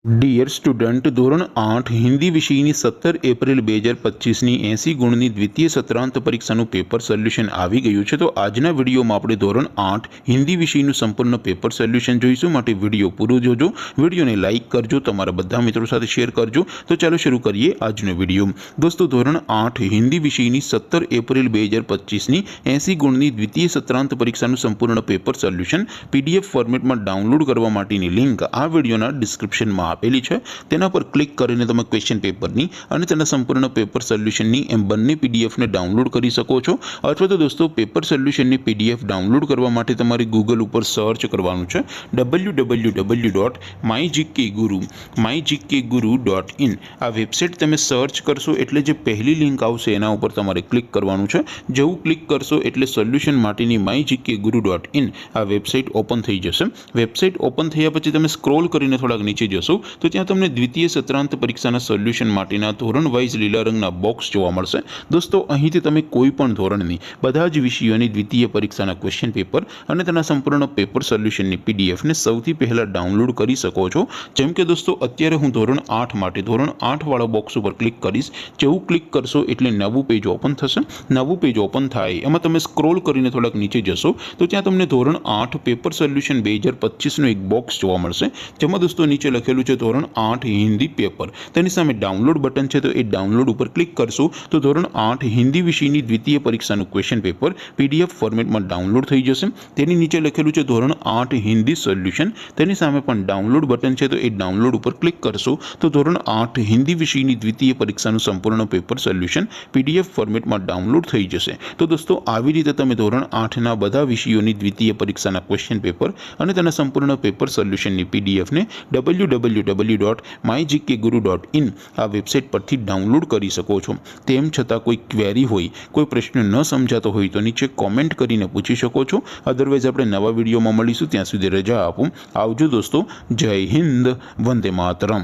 Dear student, ધોરણ 8 હિન્દી વિષયની 17 April 2025ની 80 ગુણની દ્વિતીય સત્રાંત પરીક્ષાનું પેપર સોલ્યુશન આવી ગયું છે। તો આજના વિડીયોમાં આપણે ધોરણ 8 હિન્દી વિષયનું સંપૂર્ણ પેપર સોલ્યુશન જોઈશું। માટે વિડીયો પૂરો જોજો, વિડીયોને લાઇક કરજો, તમારા બધા મિત્રો સાથે શેર કરજો। તો ચાલો શરૂ કરીએ આજનો વિડીયો। દોસ્તો, ધોરણ 8 હિન્દી વિષયની 17 એપ્રિલ 2025ની 80 ગુણની દ્વિતીય સત્રાંત પરીક્ષાનું સંપૂર્ણ પેપર સોલ્યુશન PDF ફોર્મેટમાં ડાઉનલોડ કરવા માટેની લિંક આ વિડીયોના ડિસ્ક્રિપ્શનમાં આપેલી છે। તેના પર ક્લિક કરીને તમે ક્વેશ્ચન પેપરની અને તેના સંપૂર્ણ પેપર સોલ્યુશનની એમ બંને પીડીએફને ડાઉનલોડ કરી શકો છો। અથવા તો દોસ્તો, પેપર સોલ્યુશનની પીડીએફ ડાઉનલોડ કરવા માટે તમારે ગૂગલ ઉપર સર્ચ કરવાનું છે www.mygkguru.in। આ વેબસાઇટ તમે સર્ચ કરશો એટલે જે પહેલી લિંક આવશે એના ઉપર તમારે ક્લિક કરવાનું છે। જેવું ક્લિક કરશો એટલે સોલ્યુશન માટેની mygkguru.in આ વેબસાઇટ ઓપન થઈ જશે। વેબસાઇટ ઓપન થયા પછી તમે સ્ક્રોલ કરીને થોડાક નીચે જશો તો ત્યાં તમને દ્વિતીય સત્રાંત પરીક્ષાના સોલ્યુશન માટેના ધોરણ વાઇઝ લીલા રંગના બોક્સ જોવા મળશે। દોસ્તો, અહીંથી તમે કોઈ પણ ધોરણની બધા જ વિષયોની દ્વિતીય પરીક્ષાના ક્વેશ્ચન પેપર અને તેના સંપૂર્ણ પેપર સોલ્યુશનની પીડીએફને સૌથી પહેલાં ડાઉનલોડ કરી શકો છો। જેમ કે દોસ્તો, અત્યારે હું ધોરણ 8 માટે ધોરણ 8 વાળા બોક્સ ઉપર ક્લિક કરીશ। જેવું ક્લિક કરશો એટલે નવું પેજ ઓપન થશે। નવું પેજ ઓપન થાય એમાં તમે સ્ક્રોલ કરીને થોડાક નીચે જશો તો ત્યાં તમને ધોરણ 8 પેપર સોલ્યુશન 2025નું એક બોક્સ જોવા મળશે। જેમાં દોસ્તો નીચે લખેલું છે ધોરણ 8 હિન્દી પેપર। તેની સામે ડાઉનલોડ બટન છે, તો એ ડાઉનલોડ ઉપર ક્લિક કરશો તો ધોરણ 8 હિન્દી વિષયની દ્વિતીય પરીક્ષાનું ક્વેશ્ચન પેપર PDF ફોર્મેટમાં ડાઉનલોડ થઈ જશે। તેની નીચે લખેલું છે ધોરણ 8 હિન્દી સોલ્યુશન। તેની સામે પણ ડાઉનલોડ બટન છે, તો એ ડાઉનલોડ ઉપર ક્લિક કરશો તો ધોરણ 8 હિન્દી વિષયની દ્વિતીય પરીક્ષાનું સંપૂર્ણ પેપર સોલ્યુશન PDF ફોર્મેટમાં ડાઉનલોડ થઈ જશે। તો દોસ્તો, આવી રીતે તમે ધોરણ 8ના બધા વિષયોની દ્વિતીય પરીક્ષાના ક્વેશ્ચન પેપર અને તેના સંપૂર્ણ પેપર સોલ્યુશનની પીડીએફને www.mygkguru.in આ વેબસાઇટ પરથી ડાઉનલોડ કરી શકો છો। તેમ છતાં કોઈ ક્વેરી હોય, કોઈ પ્રશ્ન ન સમજાતો હોય તો નીચે કોમેન્ટ કરીને પૂછી શકો છો। અદરવાઇઝ આપણે નવા વિડીયોમાં મળીશું, ત્યાં સુધી રજા આપો। આવજો દોસ્તો, જય હિન્દ, વંદે માતરમ।